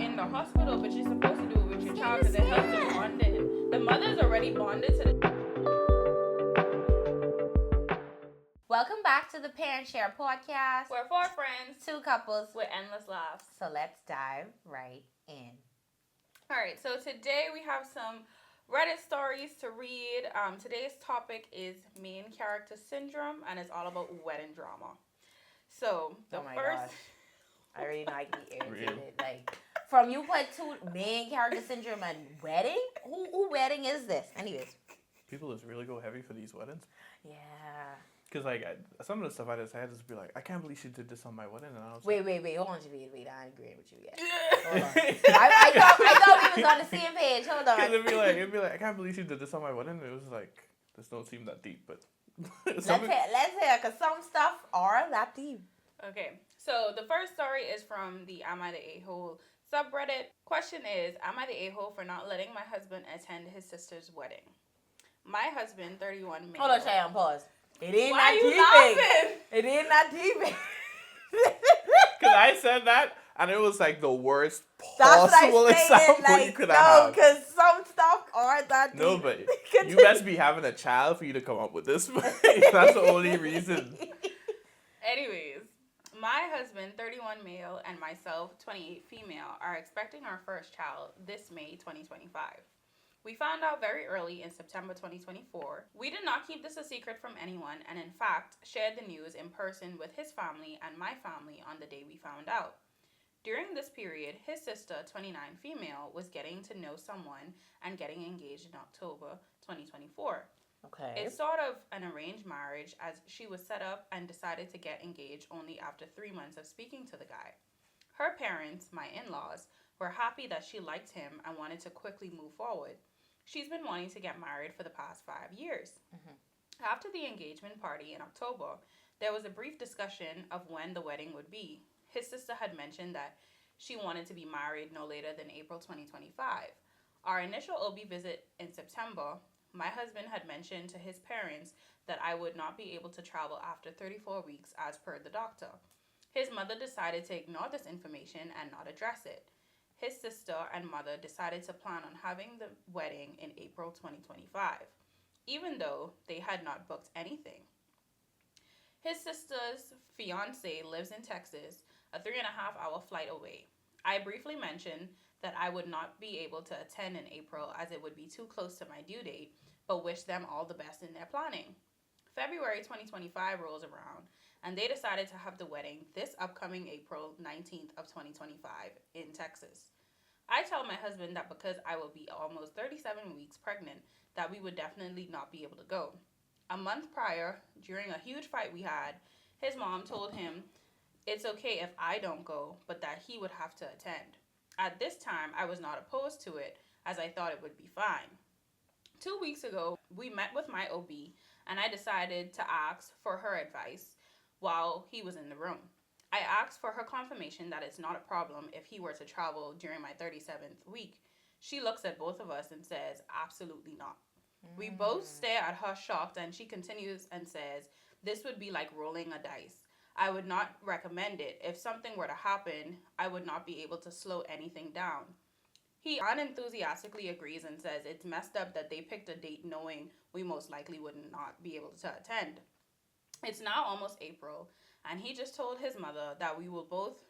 in the hospital, but you're supposed to do it with your child because it helps them bonded. The mother's already bonded to the. Welcome back to the Parent Share Podcast. We're four friends, two couples with endless laughs. So let's dive right in. All right, so today we have some Reddit stories to read. Today's topic is main character syndrome, and it's all about wedding drama. So the first, gosh. I already know I can be irritated. Like, from you put two main character syndrome and wedding. Who wedding is this? Anyways, people just really go heavy for these weddings. Yeah. Because, like, some of the stuff I just had to be like, I can't believe she did this on my wedding. And I was wait, like, hold on, wait. I ain't agreeing with you yet. Hold on. I thought we was on the same page. Hold on. Because it'd be like, I can't believe she did this on my wedding. And it was like, this don't seem that deep, but. Let's hear, because some stuff are that deep. Okay, so the first story is from the Am I the A-hole subreddit. Question is, am I the a-hole for not letting my husband attend his sister's wedding? My husband, 31, male. Hold on, Cheyenne, pause. It ain't Why not are you deep. laughing? It ain't not deep. Because I said that, and it was like the worst That's possible example like, you could have. No, because some stuff aren't that deep. No, but you best be having a child for you to come up with this. That's the only reason. Anyways, my husband, 31 male, and myself, 28 female, are expecting our first child this May 2025. We found out very early in September 2024. We did not keep this a secret from anyone, and in fact, shared the news in person with his family and my family on the day we found out. During this period, his sister, 29 female, was getting to know someone and getting engaged in October 2024. Okay. It's sort of an arranged marriage, as she was set up and decided to get engaged only after 3 months of speaking to the guy. Her parents, my in-laws, were happy that she liked him and wanted to quickly move forward. She's been wanting to get married for the past 5 years. Mm-hmm. After the engagement party in October, there was a brief discussion of when the wedding would be. His sister had mentioned that she wanted to be married no later than April 2025. Our initial OB visit in September, my husband had mentioned to his parents that I would not be able to travel after 34 weeks as per the doctor. His mother decided to ignore this information and not address it. His sister and mother decided to plan on having the wedding in April 2025, even though they had not booked anything. His sister's fiance lives in Texas, a 3.5-hour flight away. I briefly mentioned that I would not be able to attend in April as it would be too close to my due date, but wish them all the best in their planning. February 2025 rolls around, and they decided to have the wedding this upcoming April 19th of 2025 in Texas. I tell my husband that because I will be almost 37 weeks pregnant, that we would definitely not be able to go. A month prior, during a huge fight we had, his mom told him it's okay if I don't go, but that he would have to attend. At this time, I was not opposed to it, as I thought it would be fine. 2 weeks ago, we met with my OB, and I decided to ask for her advice while he was in the room. I asked for her confirmation that it's not a problem if he were to travel during my 37th week. She looks at both of us and says, absolutely not. We both stare at her shocked, and she continues and says, this would be like rolling a dice. I would not recommend it. If something were to happen, I would not be able to slow anything down. He unenthusiastically agrees and says it's messed up that they picked a date knowing we most likely would not be able to attend. It's now almost April, and he just told his mother that we will both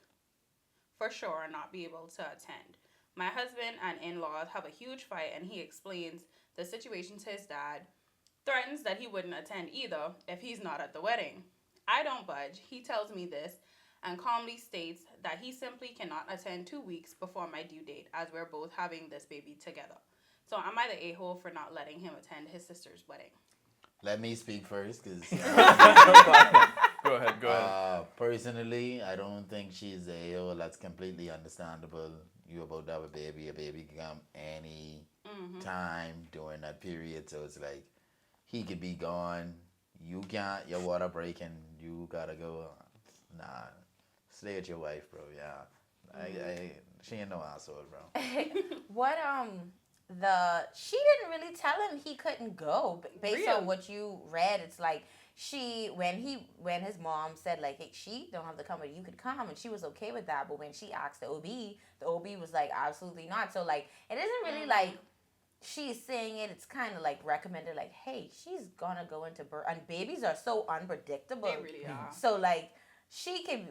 for sure not be able to attend. My husband and in-laws have a huge fight, and he explains the situation to his dad, threatens that he wouldn't attend either if he's not at the wedding. I don't budge. He tells me this and calmly states that he simply cannot attend 2 weeks before my due date, as we're both having this baby together. So am I the a-hole for not letting him attend his sister's wedding? Let me speak first, because Go ahead. personally, I don't think she's the a-hole. That's completely understandable. You about to have a baby can come any time during that period. So it's like, he could be gone. You can't, your water breaking, you gotta go. Nah, stay with your wife, bro. Yeah. She ain't no asshole, bro. She didn't really tell him he couldn't go. Based on what you read, it's like when his mom said like, hey, she don't have to come, but you could come, and she was okay with that. But when she asked the OB was like, absolutely not. So like, it isn't really like she's saying it. It's kind of like recommended, like, hey, she's gonna go into birth, and babies are so unpredictable. They really are. So like, she can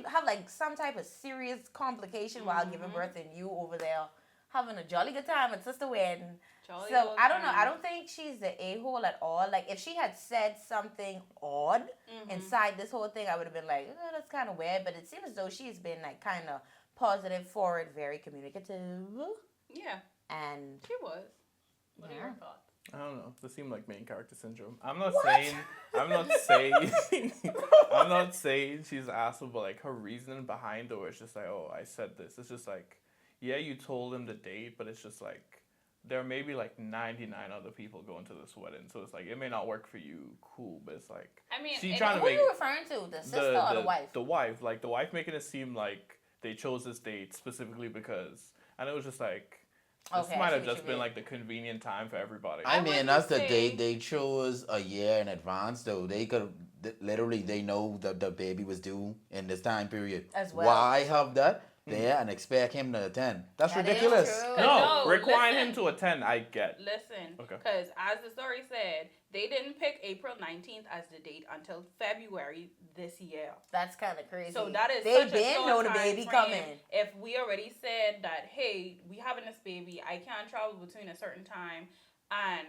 have like some type of serious complication while giving birth, and you over there having a jolly good time at sister wedding. Jolly So old I don't know. time. I don't think she's the a-hole at all. Like, if she had said something odd inside this whole thing, I would have been like, oh, that's kind of weird. But it seems as though she's been like kind of positive, forward, very communicative, Yeah, and she was. What are Yeah. your thoughts? I don't know. This seemed like main character syndrome. I'm not saying I'm not saying she's an asshole, but like her reasoning behind it, where it's just like, oh, I said this. It's just like, yeah, you told him the date, but it's just like there may be like 99 other people going to this wedding, so it's like it may not work for you. Cool, but it's like I mean, she's and trying to who are make you referring to? The sister or the wife? The wife, like the wife, making it seem like they chose this date specifically because, and it was just like. This Okay, I might see have what just you been mean. like the convenient time for everybody. I I mean, wouldn't that's the say- date they chose a year in advance, though. They could literally, they know that the baby was due in this time period. As well. Why have that there and expect him to attend? That's That is ridiculous. true. No, No, requiring him listen. to attend, I get. Listen, Okay. because as the story said, they didn't pick April 19th as the date until February this year. That's kind of crazy. So that is they such a been short know the time baby frame. coming. If we already said that, hey, we having this baby, I can't travel between a certain time, and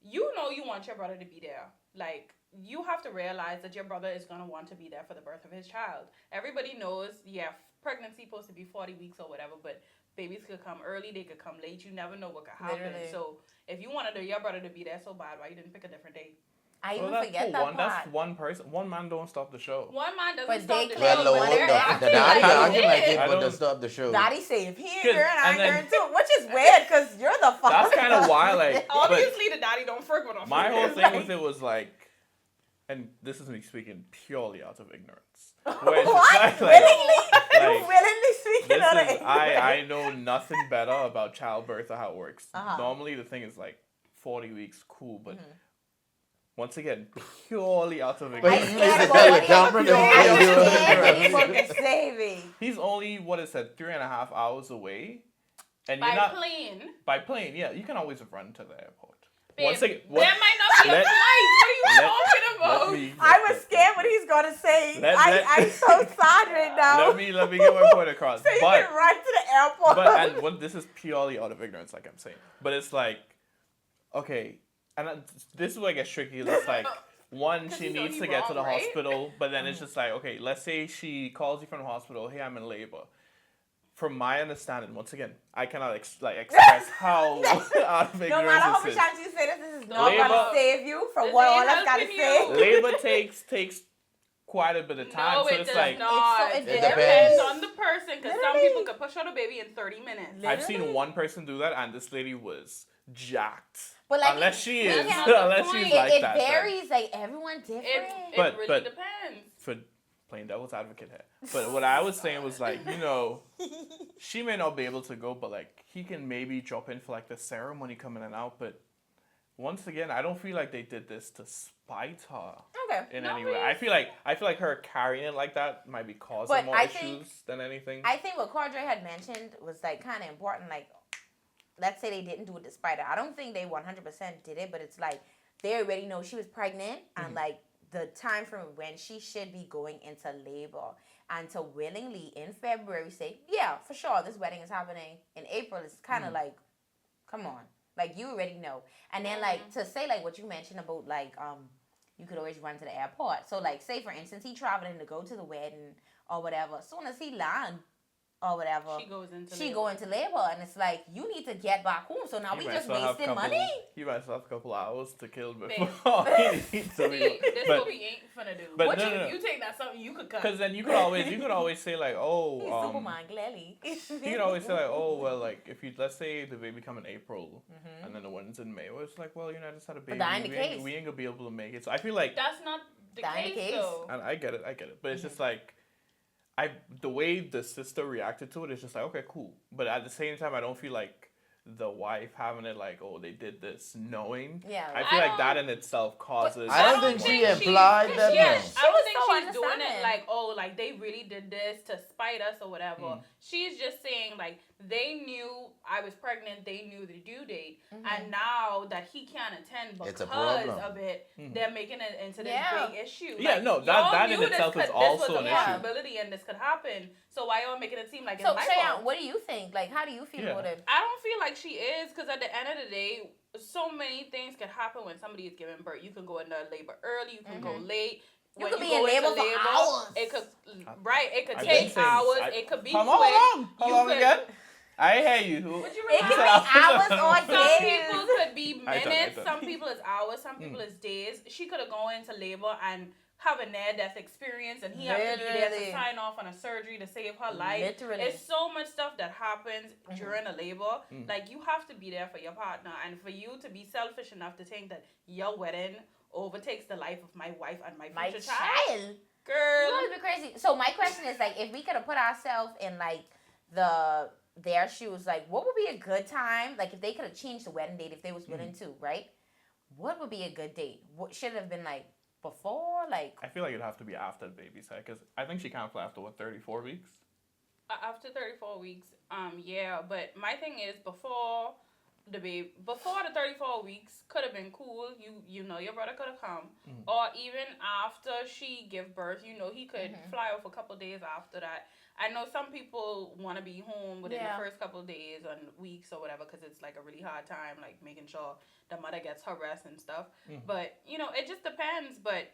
you know you want your brother to be there. Like, you have to realize that your brother is gonna want to be there for the birth of his child. Everybody knows, yeah, pregnancy supposed to be 40 weeks or whatever, but babies could come early, they could come late. You never know what could happen. Literally. So if you wanted your brother to be there so bad, why you didn't pick a different date? I Well, even that's forget cool. that One, part. that's one person. One man don't stop the show. One man doesn't But stop they the claim show, Well, but but they're they're acting the daddy like acting like it he I put to don't- stop the show. Daddy say if he ain't 'Cause- here and I and ain't then- here too, which is weird because you're the father. That's kind of why, like, but Obviously, the daddy don't frick with us. my whole thing with it was like, and this is me speaking purely out of ignorance. Where it's What? just Willingly? You like, willingly speaking this out of is, ignorance. I know nothing better about childbirth or how it works. Uh-huh. Normally, the thing is like 40 weeks, cool, but Mm-hmm. once again, purely out of But I ignorance. you scared need to about tell what the camera he- to I video. scared he fucking save me. He's only what is it, 3.5 hours away, and By you're not plane. by plane. Yeah, you can always run to the airport. Babe, Once again, there might not be a let- flight. What are you let- talking about? I was scared what he's gonna say. I'm so sad right now. Let me get my point across. So you but can run to the airport. and what this is purely out of ignorance, like I'm saying. But it's like, okay, and this is where it gets tricky. It's like, one, 'Cause she he's needs only to get to the wrong, right? hospital, but then it's just like, okay, let's say she calls you from the hospital. Hey, I'm in labor. From my understanding, once again, I cannot express how out of no ignorance matter how many this is. times you say this is not Labor- gonna save you from This what ain't all us gotta helping say. you. Labor takes quite a bit of time, No, so it it's does like not. It It depends. depends on the person, because some Literally. people could push out a baby in 30 minutes. I've seen Literally. one person do that, and this lady was jacked. But like, Unless she that's is, not the unless she's point. like it that. then. varies. Like everyone's different. It But- really but- depends. For playing devil's advocate here. But what I was saying was like, you know, she may not be able to go, but like he can maybe drop in for like the ceremony coming in and out. But once again, I don't feel like they did this to spite her Okay. in No, any way. it I feel like her carrying it like that might be causing But more I issues think- than anything. I think what Cordray had mentioned was like kind of important. Like, let's say they didn't do it despite her. I don't think they 100% did it, but it's like they already know she was pregnant and like the time from when she should be going into labor, and to willingly in February say, yeah, for sure, this wedding is happening in April. It's kind of like, come on, like you already know. And then like to say like what you mentioned about like you could always run to the airport. So like say for instance he traveling to go to the wedding or whatever. As soon as he land or whatever, She goes into she labor. go into labor, and it's like you need to get back home. So now He we might just still have wasting money. He might still have a couple hours to kill Babe. before he needs to See, be. this But what we ain't finna do. but What no, you, no, no. you think that's something you could cut. because then you could always say like, He's oh, Superman, clearly. you could always say like, oh well, like if you let's say the baby come in April and then the one's in May, well it's like, well, you know, I just had a baby. that ain't the we ain't- case. we ain't gonna be able to make it. So I feel like, That's not the That ain't case, the case. though. and I get it, but it's just like, the way the sister reacted to it is just like, okay, cool, but at the same time, I don't feel like the wife having it like, oh, they did this knowing. Yeah. I feel I like that don't- in itself causes. I don't think she implied that. Yeah, No. I don't was think so she's doing it understanding. like, oh, like they really did this to spite us or whatever. She's just saying like they knew I was pregnant, they knew the due date, and now that he can't attend It's a because problem. of it, they're making it into this Yeah. big issue. Yeah, Like, no, y'all that in knew this itself is could- also this was an a issue. possibility and this could happen. So why y'all making it seem like it's So, my Cheyenne, fault? what do you think? Like, how do you feel Yeah. about it? I don't feel like she is, because at the end of the day, so many things can happen when somebody is giving birth. You can go into labor early, you can go late. You When could be go in into labor for hours. It could, right? It could I've take been saying- hours. I- It could be Come quick. on, how You long could- again? I hear you. What you It could be remember? hours or Some days. people could be I done, minutes. I done. Some people is hours. Some people is days. She could have gone into labor and have a near-death experience, and he have to be there to Literally. sign off on a surgery to save her life. Literally. It's so much stuff that happens during a labor. Like, you have to be there for your partner, and for you to be selfish enough to think that your wedding overtakes the life of my wife and my My future child. Girl. You guys be crazy. So my question is like, if we could have put ourselves in like their shoes, like what would be a good time? Like if they could have changed the wedding date, if they was willing to, right? What would be a good date? What should it have been like before? Like I feel like it'd have to be after the baby's head, because I think she can't fly after 34 weeks. After 34 weeks, yeah, but my thing is before the 34 weeks could have been cool. You know your brother could have come, or even after she give birth, you know he could fly off a couple days after that. I know some people want to be home within the first couple of days and weeks or whatever, because it's like a really hard time, like making sure the mother gets her rest and stuff. But you know, it just depends. But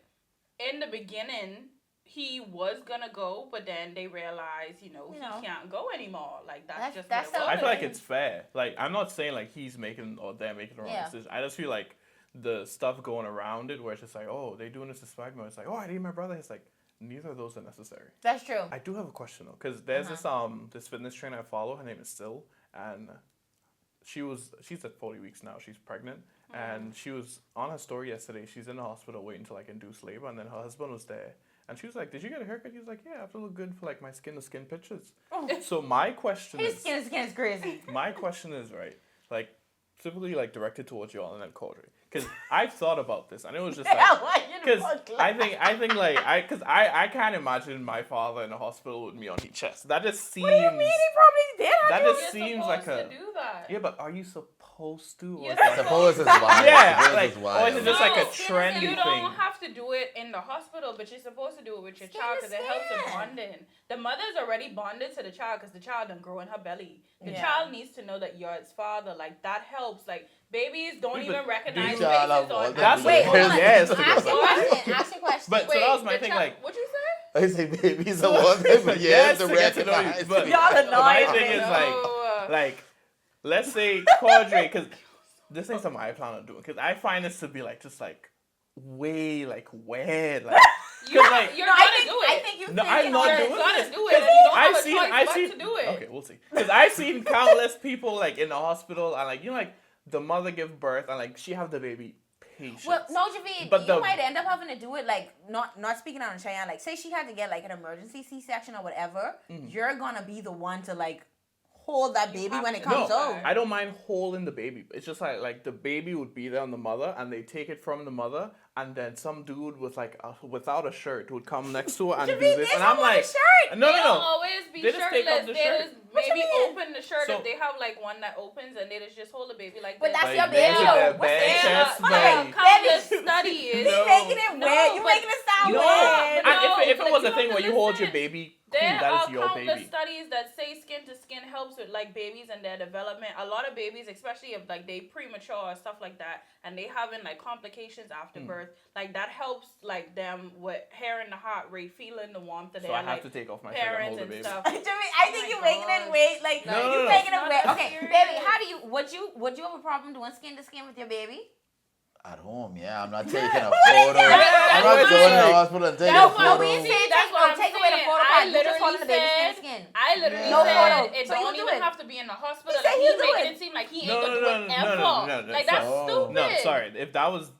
in the beginning, he was gonna go, but then they realized, he can't go anymore. Like that's just that's what it so was. I feel like it's fair. Like, I'm not saying like he's making or they're making the wrong decision. I just feel like the stuff going around it, where it's just like, oh, they doing this to spite me. It's like, oh, I need my brother. It's like, neither of those are necessary. that's true. I do have a question though, because there's this fitness trainer I follow. Her name is Still, and she's at 40 weeks now. She's pregnant, and she was on her story yesterday. She's in the hospital waiting to like induce labor, and then her husband was there. And she was like, "Did you get a haircut?" He was like, "Yeah, I have to look good for like my skin to skin pictures." So my question His is, skin is crazy. my question is, right, like typically like directed towards y'all and then Cordray, because I've thought about this, and it was just like, because I think like I can't imagine my father in the hospital with me on his chest. That just seems. What do you mean? He probably did. That You're just seems like supposed a. to do that. Yeah, but are you supposed to? Or You're is that- Suppose it's wild. Yeah, Suppose like, it's or wild. is it just like a No, trendy you thing? don't have to do it in the hospital, but you're supposed to do it with your Skin child to because it helps with skin. bonding. The mother's already bonded to the child because the child done grow in her belly. The Yeah. child needs to know that you're its father. Like, that helps. Like, babies don't Wait, even but recognize do you- Child faces of all on the That's Wait, hold on. Yes, Ask yes. your question. Ask your question. But so that was my the thing. child- Like, What'd you say? I say babies are one thing, but yes, to to get to know you, recognize. but Y'all annoying my thing me. is No. like, let's say Cordray, because this ain't something I plan on doing, because I find this to be like just like way like weird, like. You're like- you're No, gonna I do it. think you No, think I'm it not on- You're doing gonna this. do it. And you don't have a choice I've but seen. to do it. Okay, we'll see. Because I've seen countless people like in the hospital, and like like the mother give birth, and like she have the baby patience. Well, no, Javid, But you the- might end up having to do it like not speaking out on Cheyenne. Like, say she had to get like an emergency C-section or whatever. You're gonna be the one to like hold that baby have when it to. comes No, out. I don't mind holding the baby. It's just like the baby would be there on the mother, and they take it from the mother, and then some dude with like without a shirt would come next to her and do Javid, this, they and don't I'm want a like, shirt. no, They no, don't no. always be They just take off shirtless. the They shirt. just What you maybe mean? open the shirt So- if they have like one that opens, and they just hold the baby like But this. that's Like, your there's baby. a What's bare that? chest, Hold baby. on, Countless baby. studies. You No. making it No, weird. You but- making it sound No, weird. and No, if it but was you a thing have where to you hold your listen. baby, cool, There that are is your countless baby. studies that say skin to skin helps with like babies and their development. A lot of babies, especially if like they premature or stuff like that, and they having like complications after birth, like that helps like them with hearing the heart rate, feeling the warmth of So their I have like to take off my shirt and parents hold the and baby. stuff. Jimmy, Oh I think my you're making it God. weird. Like No, no, you no. making it Not weird. that Okay, serious. baby, how do you would you have a problem doing skin to skin with your baby? At home, yeah. I'm not taking a What is photo. that? I'm not going to the hospital and taking That's a what No, photo. we See, say that's what I'm take away the saying. photo I part. You just literally holding the baby skin said- to skin. I guy literally No said photo. it So you don't do even it. have to be in the hospital. He said Like, he'll he do making it. it seem like he No, ain't no, gonna do no, it no, ever. no, no, no, Like, that's sorry. stupid. No, sorry. If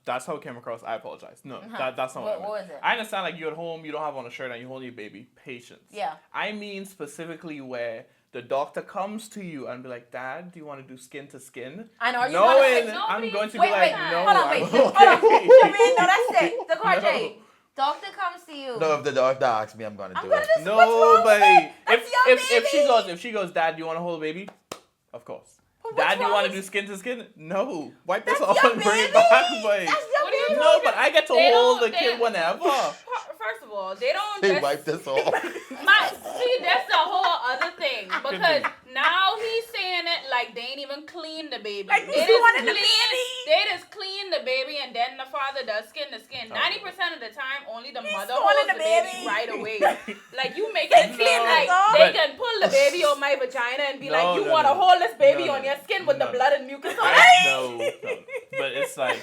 that's how it came across, I apologize. No, that's not what I meant. What was it? I understand, like, you're at home, you don't have on a shirt, and you hold your baby. Patience. Yeah. I mean specifically where the doctor comes to you and be like, Dad, do you want to do skin to skin? I know, are you Knowing gonna say- I'm Nobody going to is be Wait, like, wait, no, hold on, I'm wait, okay. hold on. Wait, wait, no, that's it. The card No. J. Doctor comes to you. No, if the doctor asks me, I'm gonna I'm do gonna it. do what's wrong with Nobody. it? That's your If she goes, Dad, do you want to hold a baby? Of course. But what's Dad, do you wrong want to with- do skin to skin? No. Wipe this That's off your and bring it baby. back, boy. That's your What are you baby. No, but I get to They hold don't- the kid they- whenever. First of all, they don't They just wipe this off. see, that's the whole other thing because now he's saying it like they ain't even clean the baby. Like, they you wanted the clean, baby. They just clean the baby and then the father does skin to skin. Oh. 90% of the time, only the mother stolen holds the the baby baby. right away. Like, you making it seem No, like but- they can pull the baby on my vagina and be No, like, you no, want to no. hold this baby No, on no, your skin with no, the no. blood and mucus on No. But it's like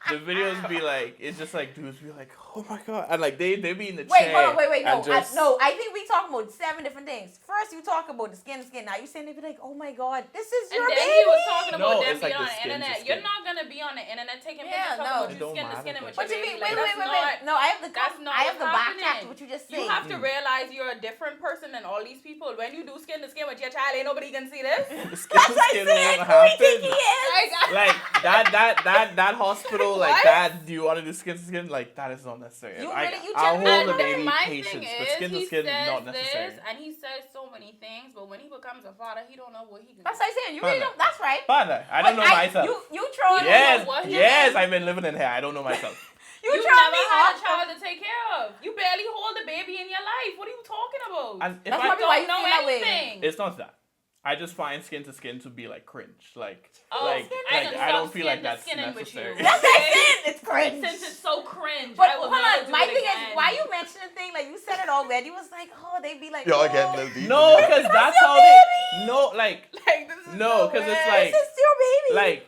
the videos be like, it's just like dudes be like, oh my god, and like they be in the Wait, chair. hold on, wait, no, and just, I think we talking about 7 different things. First, you talk about the skin to skin. Now you saying they be like, oh my god, this is And your then baby. he was talking No, about them it's like being on the the skin to internet. skin. You're not gonna be on the internet taking Yeah, pictures no. of It you don't skin to matter, skin but- with What your you baby. mean? Like, Wait, that's wait. not. No, I have the That's not I have the what's back happening. to what you just said. You have to realize you're a different person than all these people. When you do skin to skin with your child, ain't nobody can see this. skin to skin won't happen. That hospital, like What? that. Do you want to do skin to skin? Like that is not necessary. You I, really- you I'll genuinely- hold the And baby my patience, thing but is, skin to he skin says not necessary. this, and he says so many things, but when he becomes a father, he don't know what he can That's do. what I'm saying. You really don't. That's right. Father, I don't know myself. You throwing Yes, know what he yes, is. I've been living in here. I don't know myself. You You've throwing never me had a off. child to take care of. You barely hold a baby in your life. What are you talking about? And if That's I probably why don't you know feel that way. anything. it's not that. I just find skin to skin to be like cringe. Like, Oh, like, I like can I don't stop feel like skin to that's skinning with you. necessary. That's what I'm saying. It's cringe. Since it's so cringe, But I will hold never on, do my it thing again. is, why you mention a thing like you said it already? You was like, oh, they be like, Y'all oh, getting a little deep. No, because that's your how they. baby. No, like, Like, this is no, so because it's bad. like, this is your baby. like,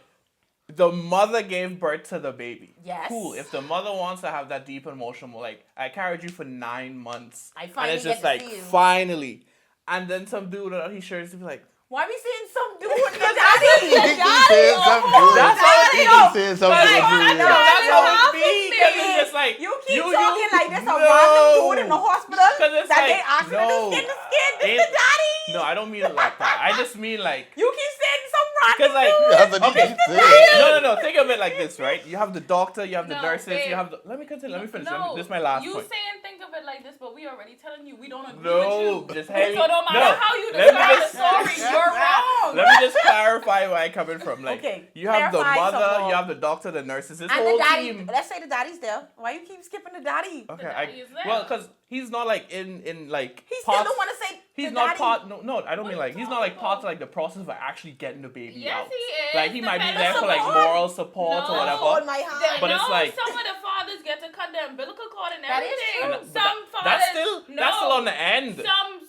the mother gave birth to the baby. Yes. Cool. If the mother wants to have that deep emotional, like, I carried you for 9 months. I and finally it's just get to like, see you. finally. And then some dude on his shirt is be like, why we seeing some dude with your He daddy? keep saying something good. That's how He it keep saying something Like, good. I know, that's how it be. Because it's just like, You keep talking like this a random dude in the hospital 'Cause it's that like, they asking to do no. skin to skin. This Ain't- the daddy. No, I don't mean it like that. I just mean like, You keep saying some because random like, dude. That's what he okay, keep saying. no. Think of it like this, right? You have the doctor, you have the No, nurses, babe. you have the. Let me continue. Let me finish. No, This is my last you point. saying think of it like this, but we already telling you we don't agree No, with you. just heavy. So no matter no. how you Let me describe the just- story, you're wrong. Let me just clarify where I'm coming from. Like, Okay, you have the clarify some mother, more. you have the doctor, the nurses. This And whole the daddy, team. let's say the daddy's there. Why you keep skipping the daddy? Okay, daddy is there. well, because he's not like in like. He still parts- don't want to say He's the not daddy. part. No, I don't What mean are like you he's not like talking part of about? like the process of actually getting the baby Yes, out. he is. Like he might be Depending there for like on- moral support No. or whatever. Hold my hand. But no, it's like- some of the fathers get to cut the umbilical cord and That is everything. true. But Some fathers. that's still on the end.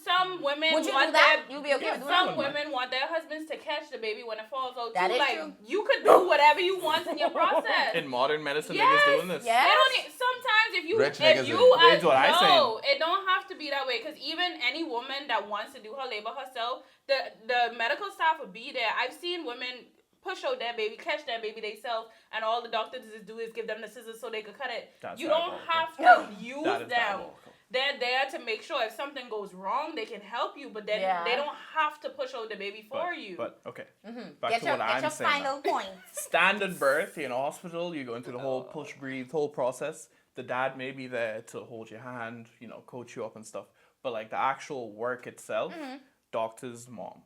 Some women Would you want do that? their You'd be okay Yeah, with doing that? some women want their husbands to catch the baby when it falls out. That too. is Like true. you could do whatever you want in your process. In modern medicine, Yes, niggas doing this. yes. They don't sometimes if you Rich niggas if you are- That's what I no, it don't have to be that way because even any woman that wants to do her labor herself, the medical staff will be there. I've seen women push out their baby, catch their baby themselves, and all the doctors just do is give them the scissors so they could cut it. That's You don't diabolical. have to use That is them. diabolical. They're there to make sure if something goes wrong, they can help you, but then Yeah. they don't have to push out the baby for you. But okay, Mm-hmm. back Get to your, what get I'm your saying. final point. Standard birth, you're in a hospital, you go into the whole push, breathe, whole process. The dad may be there to hold your hand, coach you up and stuff. But like the actual work itself, doctor's mom.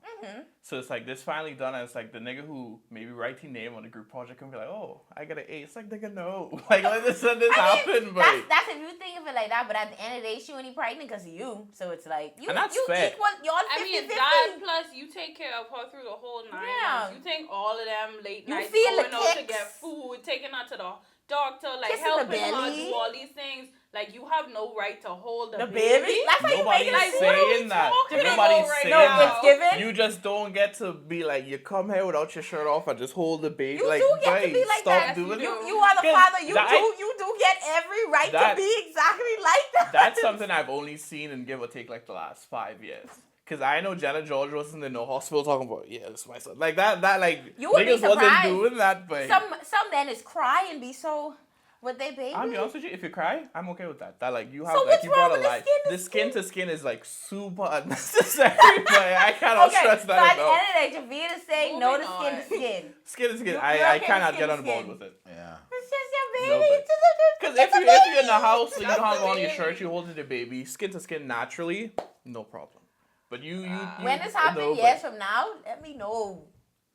So it's like this finally done, and it's like the nigga who maybe write his name on the group project and be like, oh, I got an A. It's like, nigga, no. Like, let this happen, but That's if you think of it like that, but at the end of the day, she only pregnant because of you. So it's like, you, And that's you fair. equal, y'all 50-50. I mean, that plus you take care of her through the whole 9 Yeah. months. You take all of them late You nights feel the going out to kicks. get food, taking her to the doctor, like Kissing the helping her belly. do all these things. Like you have no right to hold The baby? That's how you nobody's make it Like, seem. what are we saying that. talking about Nobody's right saying No, now? it's given. You just don't get to be like, you come here without your shirt off and just hold the baby. You like, do get to babe, be like stop that. doing You- it. You are the 'Cause father. You that- do get every right that- to be exactly like that. That's something I've only seen in give or take like the last 5 years. Because I know Janet George wasn't in no hospital talking about, yeah, this is my son. Like that like, You would be niggas wasn't surprised. doing that, but... Some men is cry and be so with their baby. I'll be honest with you, if you cry, I'm okay with that. That like you have So like what's you wrong brought a with the life. skin to The skin to skin is like super unnecessary, but I cannot Okay, stress so that at the enough. end of the day, Javida's saying no to Moving skin on. to skin. Skin to skin, You're I okay cannot with get skin on to board skin. with it. Yeah. It's just your No, baby. but- It's just a- Because it's if a you're in the baby. house, so you don't have the on your baby. shirt, you holding the baby, skin to skin naturally, no problem. But you When this happens, years from now, let me know.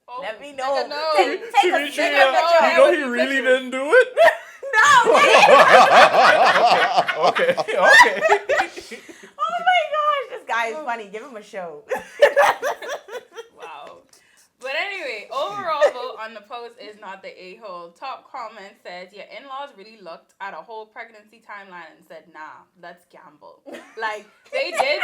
Oh, Let me nigga, know. no. Take a Dimitri, picture. you know he really didn't do it. No, Okay. Oh my gosh, this guy is funny. Give him a show. Wow. But anyway, overall vote on the post is not the a-hole. Top comment says, your in-laws really looked at a whole pregnancy timeline and said, nah, let's gamble. Like, they did.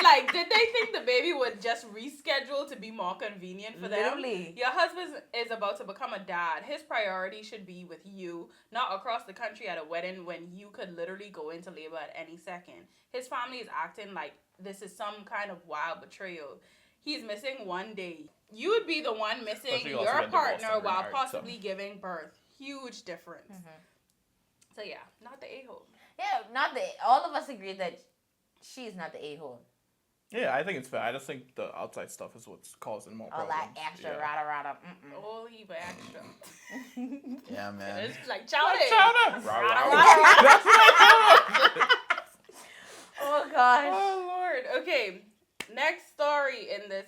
Like, did they think the baby would just reschedule to be more convenient for them? Literally. Your husband is about to become a dad. His priority should be with you, not across the country at a wedding when you could literally go into labor at any second. His family is acting like this is some kind of wild betrayal. He's missing one day. You would be the one missing Especially also your get divorced partner and while remarried, possibly so. giving birth. Huge difference. So yeah, not the a-hole. Yeah, not the. All of us agree that she's not the a-hole. Yeah, I think it's fair. I just think the outside stuff is what's causing more All problems. that extra, Yeah. rada. Oh, even extra. Yeah, man. It's like chowder. Chowder. Rah, rah, rah. Oh gosh. Oh Lord. Okay. Next story in this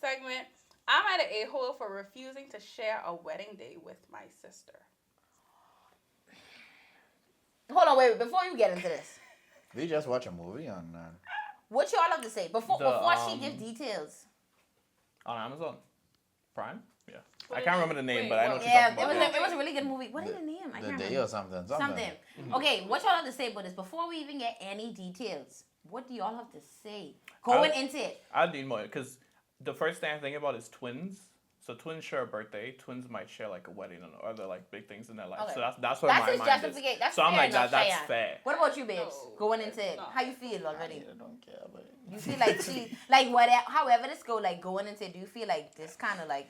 segment. I'm at an a-hole for refusing to share a wedding day with my sister. Hold on, wait. Before you get into this, We just watch a movie on what y'all have to say before she gives details? On Amazon Prime? Yeah. What I is can't it? remember the name, Wait, but I know what- what you're Yeah, talking it about. was a really good movie. What is the name? I the can't day remember. or something. Something. Okay, what y'all have to say about this before we even get any details? What do y'all have to say going into it? I'd need more because the first thing I think about is twins. So twins share a birthday. Twins might share like a wedding and other like big things in their life. Okay. So that's where That's my his mind is. justification. That's So I'm fair like enough, that's Cheyenne. fair. What about you, babes? No, Going it's into it, not. how you feel I already? don't care, but You feel like she, like whatever, however this go, like going into it, do you feel like this kind of like,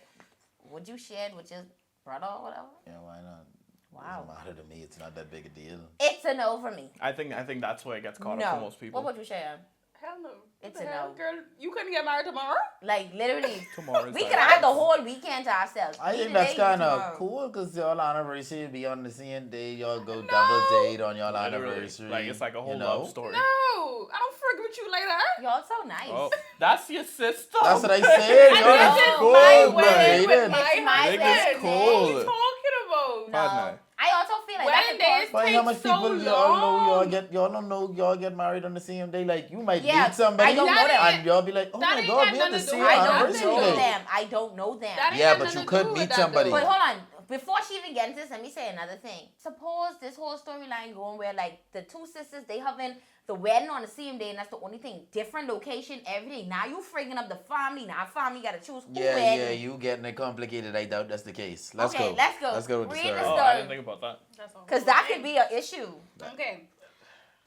would you share it with your brother or whatever? yeah, why not? Wow. Doesn't matter to me. It's not that big a deal. It's a no for me. I think that's where it gets caught up No. for most people. What about you, Cheyenne? Hell no. What It's the a hell, no. girl. You couldn't get married tomorrow? Like literally, Tomorrow is we like- could have had the whole weekend to ourselves. I Me think that's today, you kind of tomorrow. cool because your anniversary will be on the same day. Y'all go No. double date on your Literally. anniversary. Like it's like a whole you know? love story. No. I don't freak with you later. Y'all so nice. Oh, that's your sister. That's what I said. And Y'all know. this is is cool, my but wedding with Aiden. my It's my husband. Niggas What are you cool. talking about? No, Partner. I also feel like that Wedding could cause- days But how much take so people y'all know long. y'all don't know y'all get married on the same day. Like you might Yeah, meet somebody I don't know them. and y'all be like, oh That my ain't god, got we had the nothing to do same with I don't anniversary know nothing. day. them. I don't know them. That ain't Yeah, got but nothing you to could do meet with that, somebody. though. But hold on. Before she even gets this, let me say another thing. Suppose this whole storyline going where like the two sisters, they having the wedding on the same day and that's the only thing. Different location, everything. Now you frigging up the family. Now family gotta choose who Yeah, wedding. yeah, you getting it complicated. I doubt that's the case. Let's Okay, go. let's go. Let's go with the Read story. the Oh, story. I didn't think about that. That's all. Because that could be an issue. Okay.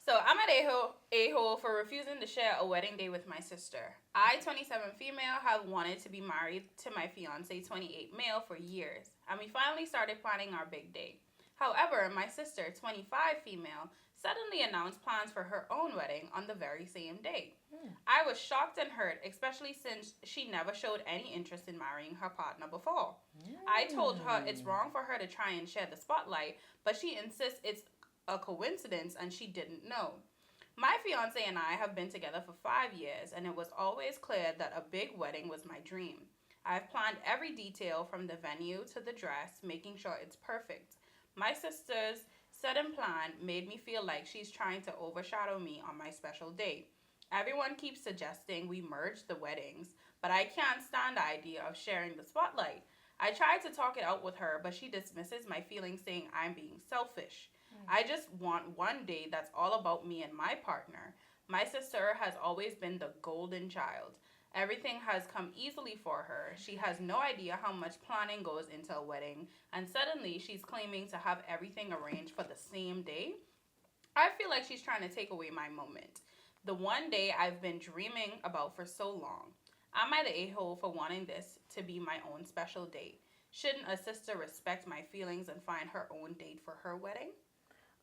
So I'm at a-hole for refusing to share a wedding day with my sister. I, 27 female, have wanted to be married to my fiance, 28 male, for years. And we finally started planning our big day. However, my sister, 25 female, suddenly announced plans for her own wedding on the very same day. I was shocked and hurt, especially since she never showed any interest in marrying her partner before. I told her it's wrong for her to try and share the spotlight, but she insists it's a coincidence and she didn't know. My fiance and I have been together for 5 years, and it was always clear that a big wedding was my dream. I've planned every detail from the venue to the dress, making sure it's perfect. My sister's sudden plan made me feel like she's trying to overshadow me on my special day. Everyone keeps suggesting we merge the weddings, but I can't stand the idea of sharing the spotlight. I tried to talk it out with her, but she dismisses my feelings, saying I'm being selfish. I just want one day that's all about me and my partner. My sister has always been the golden child. Everything has come easily for her. She has no idea how much planning goes into a wedding, and suddenly she's claiming to have everything arranged for the same day. I feel like she's trying to take away my moment. The one day I've been dreaming about for so long. Am I the a-hole for wanting this to be my own special date? Shouldn't a sister respect my feelings and find her own date for her wedding?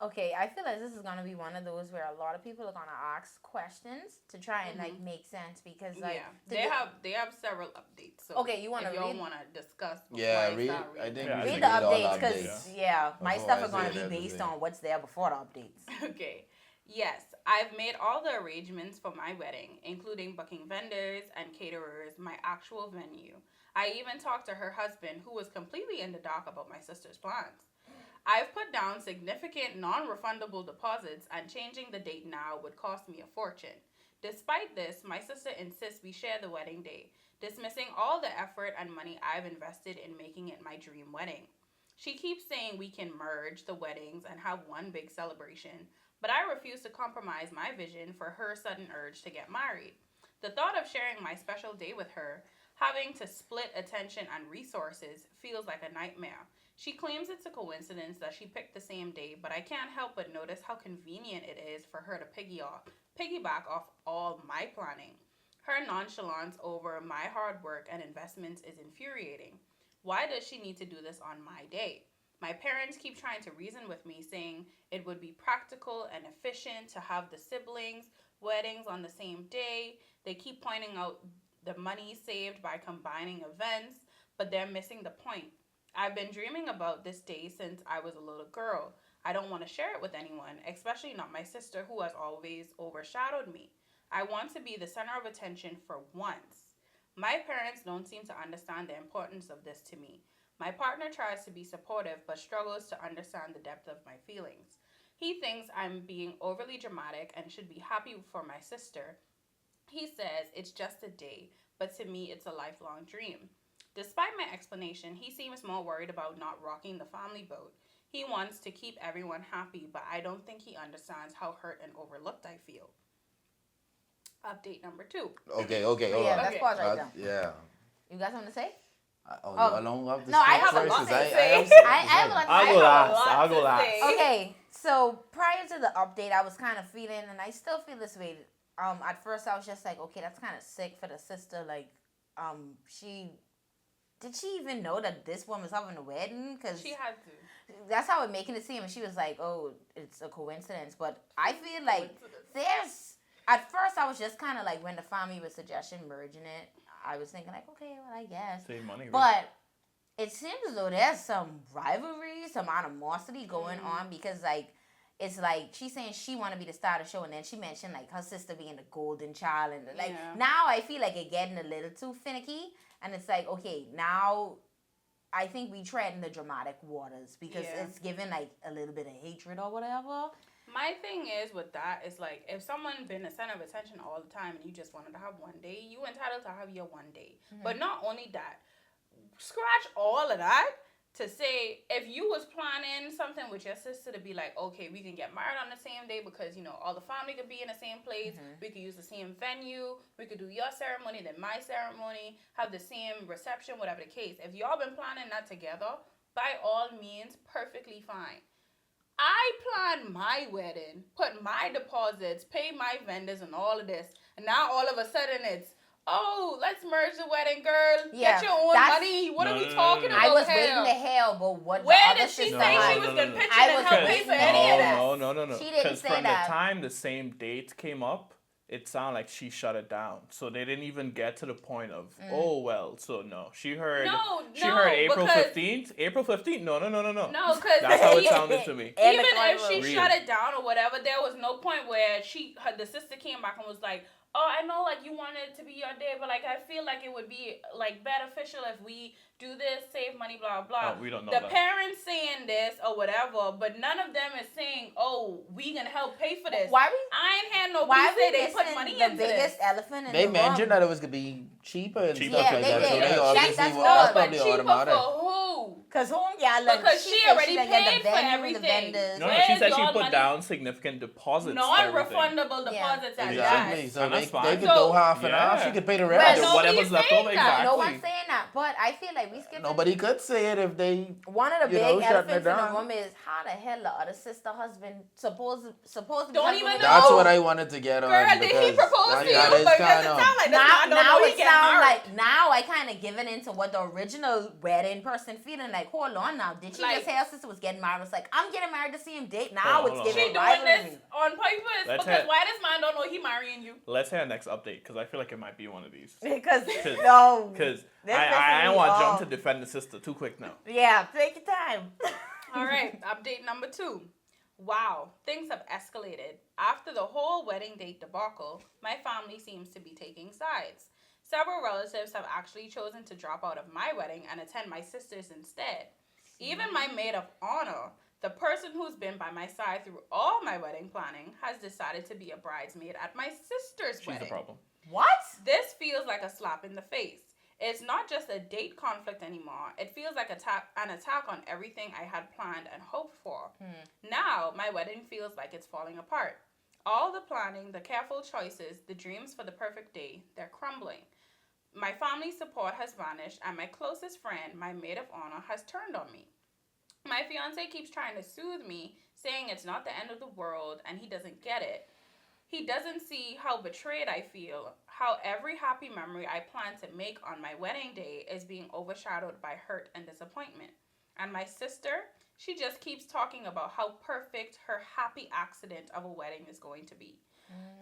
Okay, I feel like this is gonna be one of those where a lot of people are gonna ask questions to try and like make sense because like Yeah, they have several updates. So okay, you want to if y'all read? want to discuss, before Yeah, I read. start I reading. think Yeah, we I Read should the think read all updates updates. because yeah, my Before stuff I are gonna say be everything. based on what's there before the updates. Okay. Yes, I've made all the arrangements for my wedding, including booking vendors and caterers, my actual venue. I even talked to her husband, who was completely in the dark about my sister's plans. I've put down significant non refundable deposits, and changing the date now would cost me a fortune. Despite this, my sister insists we share the wedding day, dismissing all the effort and money I've invested in making it my dream wedding. She keeps saying we can merge the weddings and have one big celebration, but I refuse to compromise my vision for her sudden urge to get married. The thought of sharing my special day with her, having to split attention and resources, feels like a nightmare. She claims it's a coincidence that she picked the same day, but I can't help but notice how convenient it is for her to piggyback off all my planning. Her nonchalance over my hard work and investments is infuriating. Why does she need to do this on my day? My parents keep trying to reason with me, saying it would be practical and efficient to have the siblings' weddings on the same day. They keep pointing out the money saved by combining events, but they're missing the point. I've been dreaming about this day since I was a little girl. I don't want to share it with anyone, especially not my sister who has always overshadowed me. I want to be the center of attention for once. My parents don't seem to understand the importance of this to me. My partner tries to be supportive but struggles to understand the depth of my feelings. He thinks I'm being overly dramatic and should be happy for my sister. He says it's just a day, but to me it's a lifelong dream. Despite my explanation, he seems more worried about not rocking the family boat. He wants to keep everyone happy, but I don't think he understands how hurt and overlooked I feel. Update number 2. Okay, Yeah, hold let's Okay. pause right there. Yeah. You got something to say? Oh, Oh, y'all don't have to no, I speak have a first, lot 'cause to I say. have something to I have say. like I'll I go have a last. lot I'll go to last. say. okay. So prior to the update, I was kind of feeling, and I still feel this way. At first I was just like, okay, that's kind of sick for the sister. Like, she did she even know that this woman's having a wedding? Cause She had to. that's how it making it seem. And she was like, oh, it's a coincidence. But I feel like there's. At first, I was just kind of like when the family was suggesting merging it. I was thinking like, okay, well, I guess. Save money. Right? But it seems as though there's some rivalry, some animosity going on because like it's like she's saying she want to be the star of the show, and then she mentioned like her sister being the golden child, and like now I feel like it getting a little too finicky, and it's like okay now. I think we tread in the dramatic waters because it's giving like a little bit of hatred or whatever. My thing is with that is like if someone been the center of attention all the time and you just wanted to have one day, you entitled to have your one day. But not only that, scratch all of that to say if you was planning something with your sister to be like, okay, we can get married on the same day because all the family could be in the same place. We could use the same venue. We could do your ceremony, then my ceremony, have the same reception, whatever the case. If y'all been planning that together, by all means, perfectly fine. I planned my wedding, put my deposits, pay my vendors and all of this. And now all of a sudden it's, oh, let's merge the wedding, girl. Yeah, Get your own that's- money. What No, are we no, no, talking no, no. about? I was hell? waiting to hell, but what Where the other did she sister say had- she was going to pitch I in and was help pay waiting for to any of know. that? No. She didn't Because say from that. the time the same date came up, it sounded like she shut it down. So they didn't even get to the point of, oh, well, so no. She heard April because- 15th. April 15th? No. No, because That's how it sounded to me. And even the if she Really? shut it down or whatever, there was no point where the sister came back and was like, oh, I know, like, you wanted it to be your day, but, like, I feel like it would be, like, beneficial if we do this, save money, blah, blah. Oh, we don't know the that. parents saying this or whatever, but none of them is saying, oh, we gonna help pay for this. Why we? I ain't had nobody Why say we they put missing money the into biggest this. elephant in They the mentioned room? that it was gonna be cheaper and Cheaper. stuff Yeah, like they that. So did. they That's obviously what- that's but probably cheaper automatic. for who? Cause whom y'all look? Because she said already done get paid the for venue, everything. The vendors. No, Where's she said she y'all put money? down significant deposits. for everything. Non-refundable Yeah. deposits at Exactly. that. So And they that's fine. could So- go half and half. Yeah. She could pay the Well, rest. no, Whatever's he's left saying over, that. exactly. No one's saying not, but I feel like we skipped. Nobody could say it if they. One of the You know, big shutting elephants it in the down. room is how the hell the other sister husband supposed to be Don't husband even with know. That's the- what I wanted to get on. Girl, did he because propose that- to you? that is Like, kind does it of- sound like this Now, man don't now know he it getting sounds married? like now I kind of giving into what the original wedding person feeling like. Hold on now, did she Like- just say her sister was getting married? It's like I'm getting married the same date. Now Hold on, it's hold on, giving She doing rivalry. this on purpose Let's because have- why this man don't know he marrying you? Let's hear our next update because I feel like it might be one of these. Because Cause- no, Because this I pissing don't me want off. Jump to defend the sister too quick now. Yeah, take your time. All right, update number 2. Wow, things have escalated. After the whole wedding date debacle, my family seems to be taking sides. Several relatives have actually chosen to drop out of my wedding and attend my sister's instead. Even my maid of honor, the person who's been by my side through all my wedding planning, has decided to be a bridesmaid at my sister's She's wedding. the problem. What? This feels like a slap in the face. It's not just a date conflict anymore. It feels like an attack on everything I had planned and hoped for. Now, my wedding feels like it's falling apart. All the planning, the careful choices, the dreams for the perfect day, they're crumbling. My family support has vanished, and my closest friend, my maid of honor, has turned on me. My fiance keeps trying to soothe me, saying it's not the end of the world, and he doesn't get it. He doesn't see how betrayed I feel, how every happy memory I plan to make on my wedding day is being overshadowed by hurt and disappointment. And my sister, she just keeps talking about how perfect her happy accident of a wedding is going to be.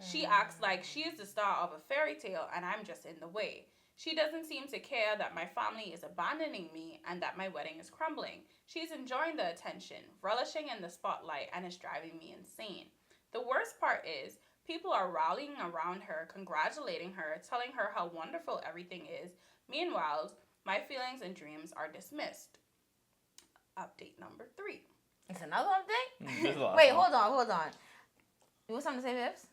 She acts like she is the star of a fairy tale and I'm just in the way. She doesn't seem to care that my family is abandoning me and that my wedding is crumbling. She's enjoying the attention, relishing in the spotlight, and it's driving me insane. The worst part is, people are rallying around her, congratulating her, telling her how wonderful everything is. Meanwhile, my feelings and dreams are dismissed. Update number 3. It's another update? This is the last Wait, one. hold on. You want something to say, Vips?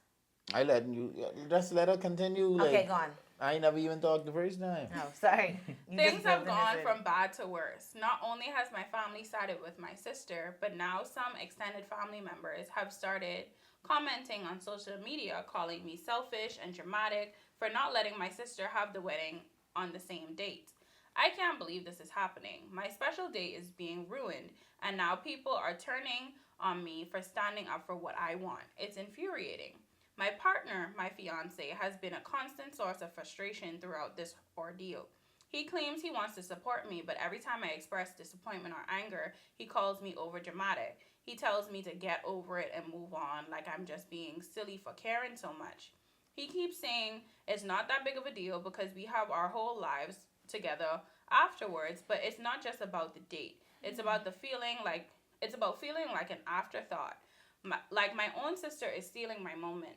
I let you just let her continue. Like, Okay, go on. I never even talked the first time. Oh, sorry. You Things just have building gone this in. from bad to worse. Not only has my family sided with my sister, but now some extended family members have started commenting on social media, calling me selfish and dramatic for not letting my sister have the wedding on the same date. I can't believe this is happening. My special date is being ruined, and now people are turning on me for standing up for what I want. It's infuriating. My partner, my fiance, has been a constant source of frustration throughout this ordeal. He claims he wants to support me, but every time I express disappointment or anger, he calls me overdramatic. He tells me to get over it and move on, like I'm just being silly for caring so much. He keeps saying it's not that big of a deal because we have our whole lives together afterwards, but it's not just about the date. It's about feeling like an afterthought. Like my own sister is stealing my moment.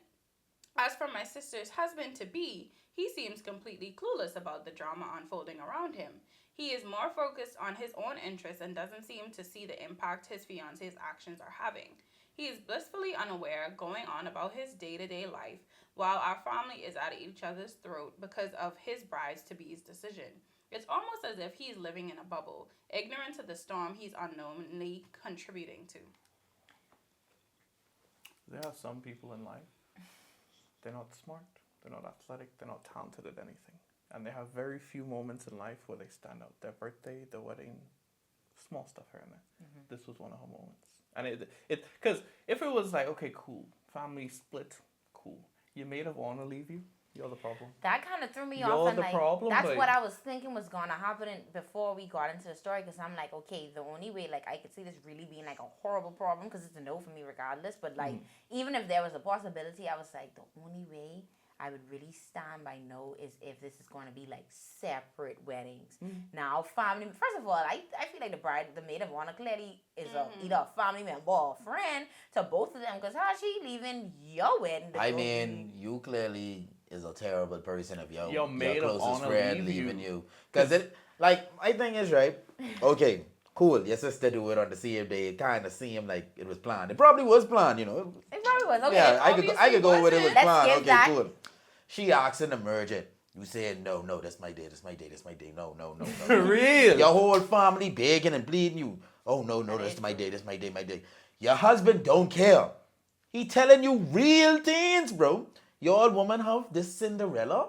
As for my sister's husband-to-be, he seems completely clueless about the drama unfolding around him. He is more focused on his own interests and doesn't seem to see the impact his fiance's actions are having. He is blissfully unaware, going on about his day-to-day life, while our family is at each other's throat because of his brides-to-be's decision. It's almost as if he's living in a bubble, ignorant to the storm he's unknowingly contributing to. There are some people in life, they're not smart, they're not athletic, they're not talented at anything. And they have very few moments in life where they stand out. Their birthday, their wedding, small stuff here and there. Mm-hmm. This was one of her moments. And because if it was like, okay, cool, family split, cool. Your maid of honor leave you, you're the problem. That kind of threw me You're off. And the like, problem, that's but- what I was thinking was going to happen before we got into the story. Because I'm like, okay, the only way, like, I could see this really being like a horrible problem because it's a no for me regardless. But like, even if there was a possibility, I was like, the only way I would really stand by no is if this is going to be like separate weddings. Now, family, first of all, I feel like the maid of honor clearly is either a family member or a friend to both of them. Because how she leaving your wedding? to I go mean, you clearly is a terrible person if your maid of closest honor friend leave leaving you. you. Because it, like, my thing is, right, okay, cool, your sister do it on the same day. It kind of seemed like it was planned. It probably was planned, you know. It probably was. Okay. Yeah, I could go with it was Let's planned. skip Okay, that. cool. She asking to merge it. You saying, no, that's my day, that's my day, that's my day. No. Real. Your whole family begging and pleading you. Oh, no, that's my day, that's my day, my day. Your husband don't care. He telling you real things, bro. Your old woman have this Cinderella.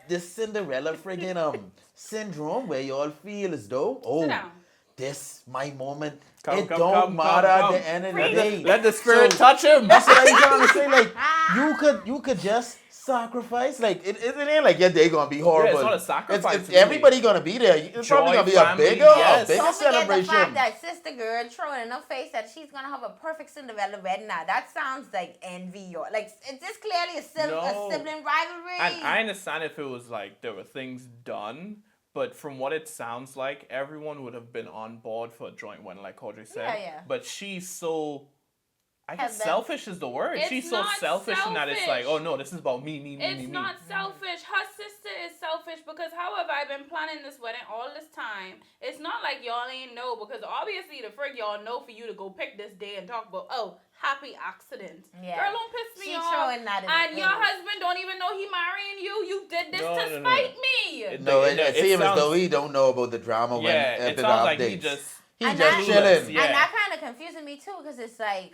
this Cinderella friggin' syndrome where y'all feel as though, Sit down. this my moment. Come, It come, don't come, matter come, at come. the end of the day. Let the spirit So, touch him. that's what I'm trying to say. Like you could just sacrifice. Like it ain't like your day gonna be horrible. Yeah, it's not a sacrifice, It's really. everybody gonna be there. It's probably Joy, gonna be family, a bigger, yes. bigger Don't forget the celebration. fact that sister girl throwing in her face that she's gonna have a perfect Cinderella wedding. Now that sounds like envy or like it's just clearly a No. sibling rivalry. And I understand if it was like there were things done, but from what it sounds like, everyone would have been on board for a joint wedding, like Audrey said. Yeah, yeah. But she's so, I guess Has been- selfish is the word. It's She's so not selfish in that it's like, selfish. oh no, this is about me, me, It's me, me. not selfish. Her sister is selfish because how have I been planning this wedding all this time? It's not like y'all ain't know because obviously the frig y'all know for you to go pick this day and talk about, oh, happy accident. Yeah. Girl, don't piss me She off. throwing that in And the your face. husband don't even know he marrying you. You did this No, to no, no, spite no. me. No, It- it it seems as sounds- though he don't know about the drama when Yeah, it after sounds the like he updates. just. He And just that- chilling. Yeah. And that kind of confuses me too, because it's like,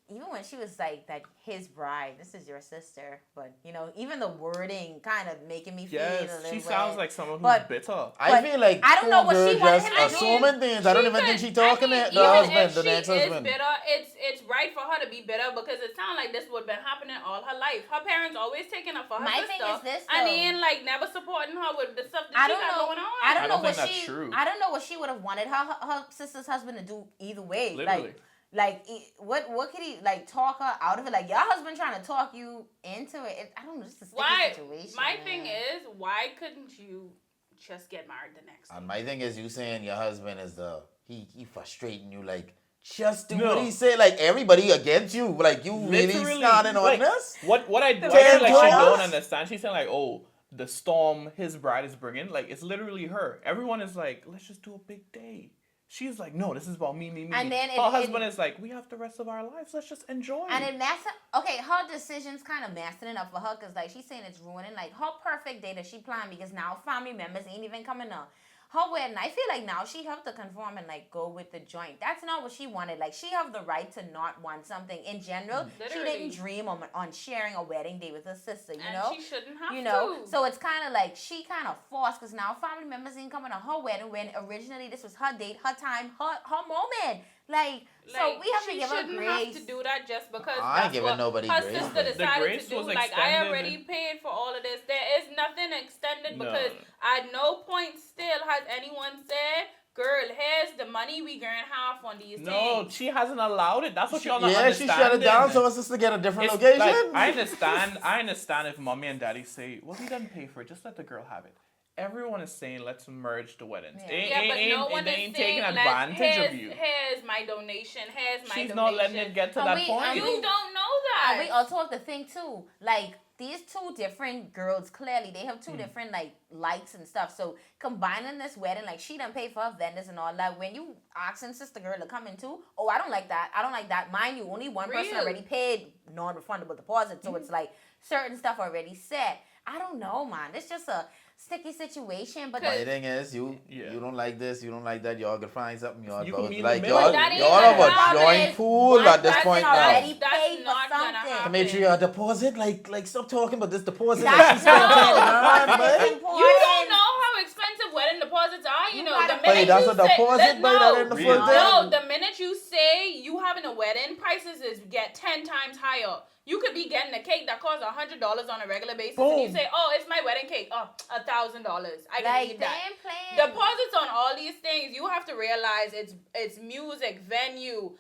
even when she was like that, his bride, this is your sister, but you know, even the wording kind of making me feel a Yes, little she bit. sounds like someone who's But- bitter. I But feel like I don't know poor what she girl wanted just him to do. assuming things. I don't even think she talking to the even husband, if the she next husband. is bitter, it's right for her to be bitter because it sounds like this would have been happening all her life. Her parents always taking up for her My sister. thing is this, and though. then like never supporting her with the stuff that I she don't got know. going on. I don't I know don't what think that's she. true. I don't know what she would have wanted her sister's husband to do either way. Literally. What could he like talk her out of it? Like your husband trying to talk you into it. I don't know. Just a sticky Why? situation. My man. thing is, why couldn't you just get married the next day? And my thing is, you saying your husband is he frustrating you, like just do No. what he say. Like everybody against you, like you really Literally, standing on like, this. What I feel Ten like she don't doors? understand. She's saying like, oh, the storm his bride is bringing, like it's literally her. Everyone is like, let's just do a big day. She's like, no, this is about me, me, me. And then her husband is like, we have the rest of our lives. Let's just enjoy. And it messed up. Okay, her decision's kind of messing it up for her because, like, she's saying it's ruining, like, her perfect day that she planned because now family members ain't even coming up. Her wedding, I feel like now she have to conform and, like, go with the joint. That's not what she wanted. Like, she have the right to not want something. In general, she Literally. didn't dream on sharing a wedding day with her sister, you and know? she shouldn't have You know, to. so it's kind of like she kind of forced because now family members ain't coming to her wedding when originally this was her date, her time, her moment. Like so we have to she give her shouldn't grace. have to do that just because I ain't that's giving what nobody her grace, sister but- The decided grace to do. was Like I extended. already paid for all of this. There is nothing extended No. because at no point still has anyone said, "Girl, here's the money we gonna have on these no, things." she hasn't allowed it. That's what y'all not Yeah, she understanding. shut it down so her sister get a different It's location. like, I understand if mommy and daddy say, well, we didn't pay for it, just let the girl have it. Everyone is saying, let's merge the weddings. Yeah. They Yeah, but ain't, no one they is ain't saying, taking "Let's- advantage of you. Here's my donation. Here's my She's donation." not letting it get to And that we- point. and You we- don't know And that. we also have to think too, like these two different girls, clearly they have two different like likes and stuff. So combining this wedding, like she done pay for her vendors and all that. When you asking sister girl to come in too, oh I don't like that. I don't like that. Mind you, only one person Real. already paid non-refundable deposit, so it's like certain stuff already set. I don't know, man. It's just a sticky situation, but My thing is, you Yeah. you don't like this, you don't like that. Y'all can find something. Y'all You can both meet in the like middle. y'all. That ain't Y'all gonna have a happen. joint pool One at this person point already now. That's paid for not gonna something. happen. Demetria, deposit, like stop talking about this deposit. That's Like, she's spending no, 10 deposit grand, is man. important. You don't know how expensive wedding deposits are. You You know, gotta the pay. minute That's you a say, deposit, but that ain't the Really? full thing. no, the minute you say you having a wedding, prices is get 10 times higher. You could be getting a cake that costs $100 on a regular basis, and you Boom. say, "Oh, it's my wedding cake. Oh, $1,000. I can Like eat they that." ain't playing. Deposits on all these things, you have to realize it's music, venue,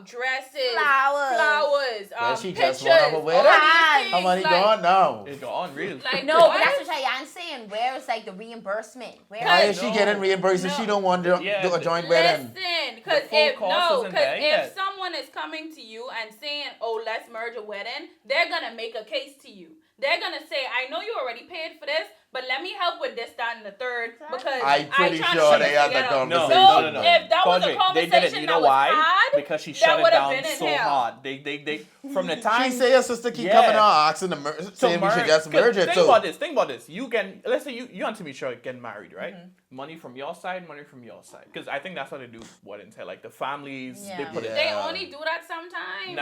dresses, Flowers. Well, she pictures, just won her all wedding. these How things, How money like, gone now? It's gone, really. Like, No, what? but that's what I'm saying. Where is like the reimbursement? Where Why Because- is she No. getting reimbursed if No. she don't want to Yeah, do a the- joint wedding? Listen, because The full cost isn't there if yet. someone is coming to you and saying, "Oh, let's merge a wedding," they're gonna make a case to you. They're gonna say, "I know you already paid for this, but let me help with this, that, and the third because I'm pretty tryna sure put they this had the together." conversation. No, if that was a They conversation did it. You know that was why? had, Because she that shut it would've down been in so hell. hard. They from the time She say her sister keep Yeah. coming on asking to saying we should just merge it. Think So about this. Think about this. You can let's say you and Demetria getting married, right? Money from your side, money from your side. Because I think that's how they do weddings here. Like the families, they Yeah. put it. they Yeah. only do that sometimes.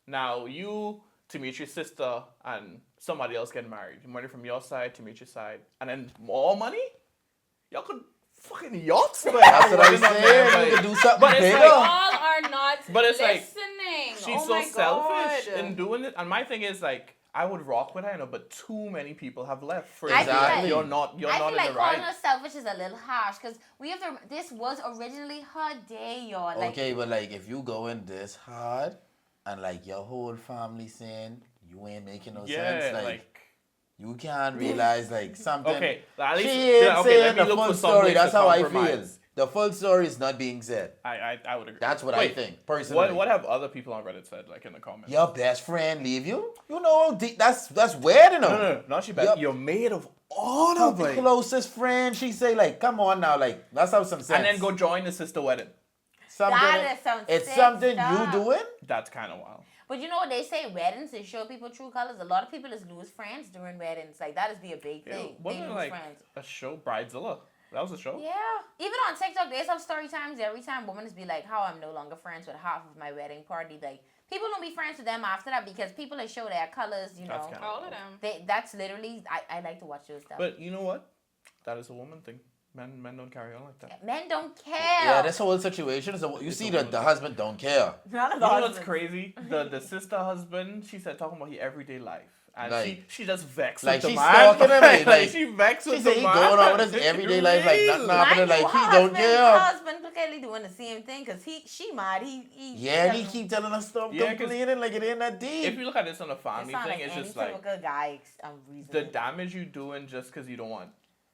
Now you, Demetria's sister, and somebody else getting married. Money from your side, Demetrius' side, and then more money. Y'all could fucking yachts. But That's what I'm it's not saying. there, You like- could do something But it's bigger. like- Y'all are not But it's like, listening. she's oh so my selfish God. in doing it. And my thing is like, I would rock with her, but too many people have left. For I feel example, like- you're not I feel in like the calling right. her selfish is a little harsh because we have to. This was originally her day, y'all. Like, Okay, but like if you going this hard and like your whole family saying you ain't making no Yeah, sense, like you can't realize like something. okay, at least She ain't yeah, okay, saying let me the look full for some story. ways That's to how I feel. compromise. The full story is not being said. I would agree. That's what I Wait, think personally. What have other people on Reddit said, like in the comments? Your best friend leave you? You know that's weird, you know. No, not she bad. Yup. You're made of all Her of it. closest friend. She say like, come on now, like let's have some sense. And then go join the sister wedding. Something. that is some It's sick something stuff. you doing. That's kind of wild. But you know what they say? Weddings they show people true colors. A lot of people just lose friends during weddings. Like that is be a big Yeah, thing. They wasn't it lose like friends. a show, Bridezilla? That was a show. Yeah. Even on TikTok, there's some story times every time women be like, how I'm no longer friends with half of my wedding party. Like, people don't be friends with them after that because people that show their colors, you That's know. kinda All of them. That's literally, I like to watch those stuff. But you know what? That is a woman thing. Men don't carry on like that. Men don't care. Yeah, this whole situation is you see that the husband don't care. None of You the know what's husbands. crazy? The sister husband, she said talking about his everyday life. And Like- she just vexed like with the she's man. stalking him, like, she vexed She with said the he man. going on with his everyday life like nothing Real. happening, Mind like you, he her don't care. husband clearly doing the same thing because she mad. He Yeah, and he keep telling us stuff, Yeah, 'cause complaining like it ain't that deep. If you look at this on a It family sound thing, like it's any just like typical guy reason. the damage you doing just because you don't want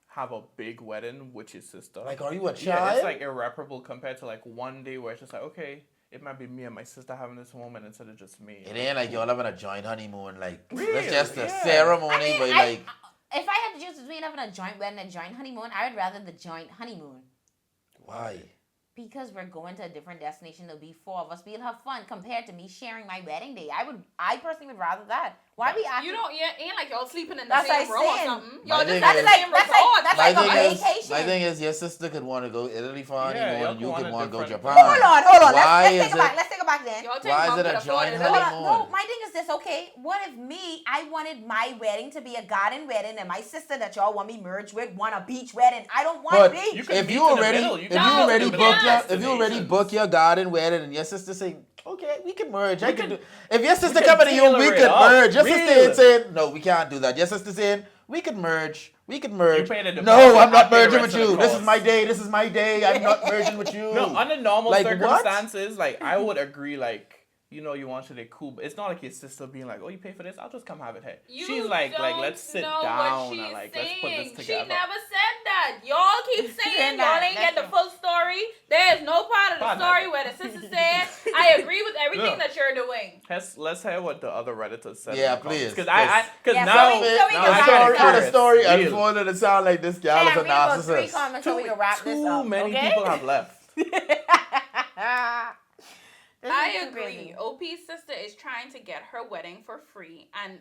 have a big wedding with your sister. Like, are you a yeah, child? it's like irreparable compared to like one day where it's just like, okay, it might be me and my sister having this moment instead of just me. It ain't like y'all having a joint honeymoon. Like Real, it's just a yeah. ceremony, I mean, but I- like if I had to choose between having a joint wedding and a joint honeymoon, I would rather the joint honeymoon. why? Because we're going to a different destination, there'll be four of us. We'll have fun compared to me sharing my wedding day. I personally would rather that. Why be acting? You don't, yeah, ain't like y'all sleeping in the That's same what room I'm or saying. something. My Y'all thing just is- in the same resort. that's My like a thing is, vacation. my thing is, your sister could want to go Italy for Yeah, honeymoon, y'all and you go on could a want to go different- Japan. Hold on. Why Let's is take it back. it? Let's take it back then. Y'all Why is mom it could a afford joint it. Hold honeymoon? on. No, my thing is this, okay? What if me, I wanted my wedding to be a garden wedding and my sister that y'all want me merged with want a beach wedding? I don't want But beach. You could if meet you in the already, middle. You if can you No, meet in already the you middle book of can't. your, if you already destinations. book your garden wedding, and your sister say, okay, we can merge. I can can- do. If your sister can coming to you, tailor we it can up. merge. Your sister Real. ain't saying, no, we can't do that. Your sister saying, we can merge. We can merge. pay the deposit, No, I'm I not pay the merging rest with of the you. This is cost. my day. This is my day. I'm not merging with you. No, under normal Like, what? circumstances, like I would agree, like, you know, you want to get cool, but it's not like your sister being like, oh, you pay for this, I'll just come have it here. You She's like, don't let's sit know down what she's and like, let's put saying. this She together. never said that. Y'all keep saying not. y'all ain't get That's the full story. There's no part of the Partner. story where the sister said, I agree with everything Look. that you're doing. Let's hear what the other Redditors said. Yeah, please. Because Yeah, now, so we now can I'm wrap kinda this up. How the curious. story Real. unfolded, it sound like this gal Hey, is a read about 3 narcissist. comments so we can wrap this Too up. many okay? people have left. This I is too agree. crazy. OP's sister is trying to get her wedding for free and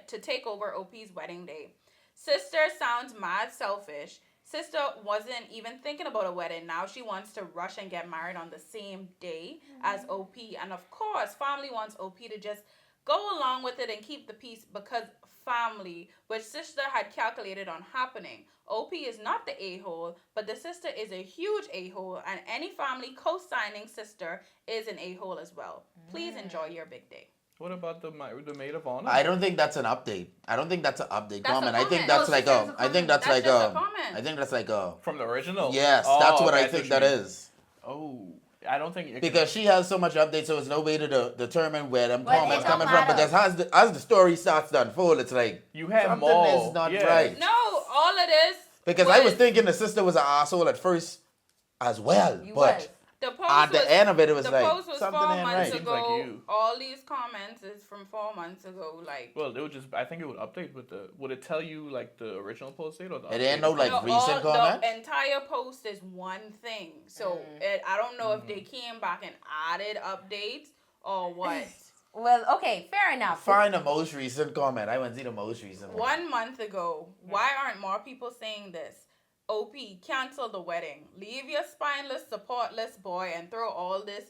to take over OP's wedding day. Sister sounds mad selfish. Sister wasn't even thinking about a wedding. Now she wants to rush and get married on the same day as OP. And of course, family wants OP to just go along with it and keep the peace because family, which sister had calculated on happening. OP is not the a-hole, but the sister is a huge a-hole, and any family co-signing sister is an a-hole as well. Please enjoy your big day. What about the maid of honor? I don't think that's an update. I don't think that's an update That's a comment. I think comment. that's No, like she says a. a I think comment. that's That's like just a a. comment. I think that's like a. From the original? Yes, Oh, that's what I that's think you that mean. is. Oh, I don't think it Because she has so much updates, so there's no way to determine where them But it comments don't coming from. But matter. as the story starts to unfold, it's like you have something more. is not yeah. right. No, all it is. Because I was thinking the sister was an asshole at first, as well. You but was. the post at the was, end of it, it was the like post was something 4 ain't months right. Seems like ago. you. All these comments is from 4 months ago. Like Well, it would just. I think it would update with the. Would it tell you like the original post date or the? It ain't no, updated like, post? recent comments? The entire post is one thing. So I don't know if they came back and added updates or what. Well, okay, fair enough. Find the most recent comment. I went to see the most recent one. 1 month ago, why aren't more people saying this? OP, cancel the wedding. Leave your spineless, supportless boy and throw all this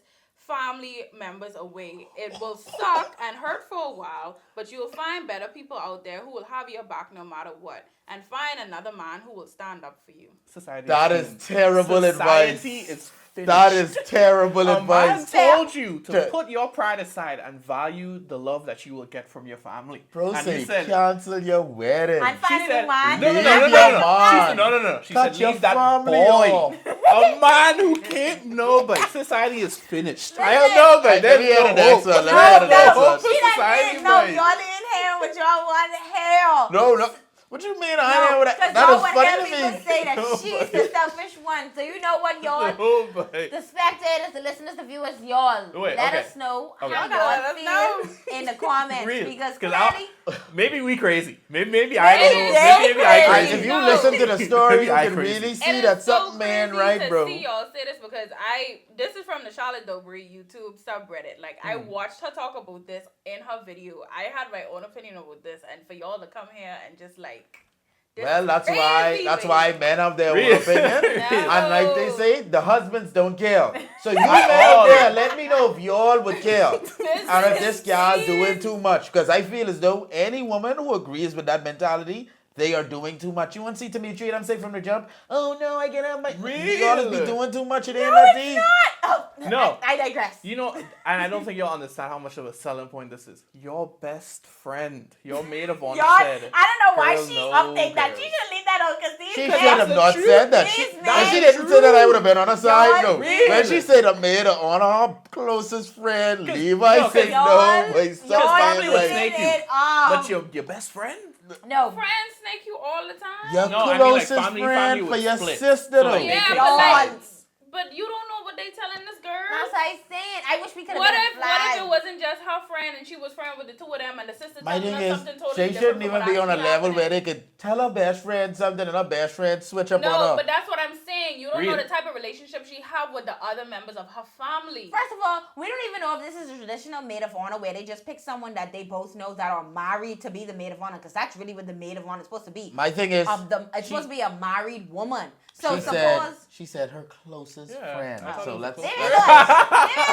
family members away. It will suck and hurt for a while, but you will find better people out there who will have your back no matter what, and find another man who will stand up for you. Society That is is terrible Society advice. is finished. That is terrible A man advice. told you to To- put your pride aside and value the love that you will get from your family. Bro, and say he said, cancel your wedding. I'm she finding said, a man. no, no, Leave no, no, your no, no. She man. said, no. She Cut said, your leave that family boy. off. A man who can't know, but society is finished. I don't Listen. know, but Let there's me hear no the next hope. one. Let me No, hear the no, next hope one. for she done society, did. No, boy. y'all in here with y'all want hell. No. What you mean? I ain't with Because that. That y'all is would funny hear to people me. say that No, she's but- the selfish one. So you know what, y'all? No, but The spectators, the listeners, the viewers, y'all, Wait, let okay. us know Okay. how Okay, y'all let us feel in the comments Real. because 'Cause clearly, maybe we crazy. Maybe I Maybe don't know. they Maybe I crazy. crazy. If you No. listen to the story, Maybe you I can crazy. really It see is that so something ain't crazy right, to bro. see y'all say this because this is from the Charlotte Dobry YouTube subreddit. Like I watched her talk about this in her video. I had my own opinion about this, and for y'all to come here and just like, this Well, is that's crazy, why baby. men have their Real. own opinion. No. And like they say, the husbands don't care. So you men all. out there, let me know if y'all would care. This And if is this gal doing insane. too much. Because I feel as though any woman who agrees with that mentality, they are doing too much. You want to see Dimitri them say from the jump, oh no, I get out my... Y'all be Real. doing too much. It ain't no, that it's deep. not. Oh, No. I digress. You know, and I don't think y'all understand how much of a selling point this is. Your best friend, your maid of honor Y'all, said, I don't know why "Girl, she no, update that. girl." She should leave that out because these She men- should have the not truth. said that. These She, men- when she didn't say that, I would have been on her side. No. Y'all- When she said a maid of honor, her closest friend, Levi no, said y'all, no. But it's y'all family would did snake you. it, But your best friend? no. Friends snake you all the time. Your No, I mean, like, closest family friend for would your split. sister, So, though. like, Yeah, they but take like, sides. but you don't know what they telling this girl. That's what I'm saying. I wish we could have What been if it wasn't just her friend and she was friend with the two of them and the sister My telling thing her is, something totally she different shouldn't from even what be on a actually level where happening? they could tell her best friend something and her best friend switch up on No, her. but that's what I'm saying. You don't know Real. the type of relationship she have with the other members of her family. First of all, we don't even know if this is a traditional maid of honor where they just pick someone that they both know that are married to be the maid of honor, because that's really what the maid of honor is supposed to be. My thing is, It's supposed to be a married woman. So she said her closest Yeah, friend. I thought So it was let's. a There close it friend.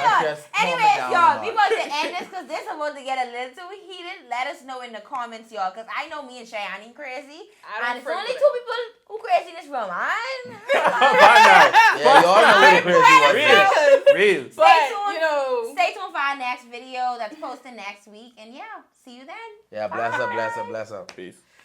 goes. just calm it Anyways, down y'all, a we notch. about to end this because this is about to get a little heated. Let us know in the comments, y'all, because I know me and Cheyenne ain't crazy. I don't And it's freak only with two it. people who crazy in this room. Yeah, y'all know who the crazy one Real. is. Real. But, tuned. you know. Stay tuned for our next video that's posted next week. And yeah, see you then. Yeah, bless her, bless her, bless her. Peace.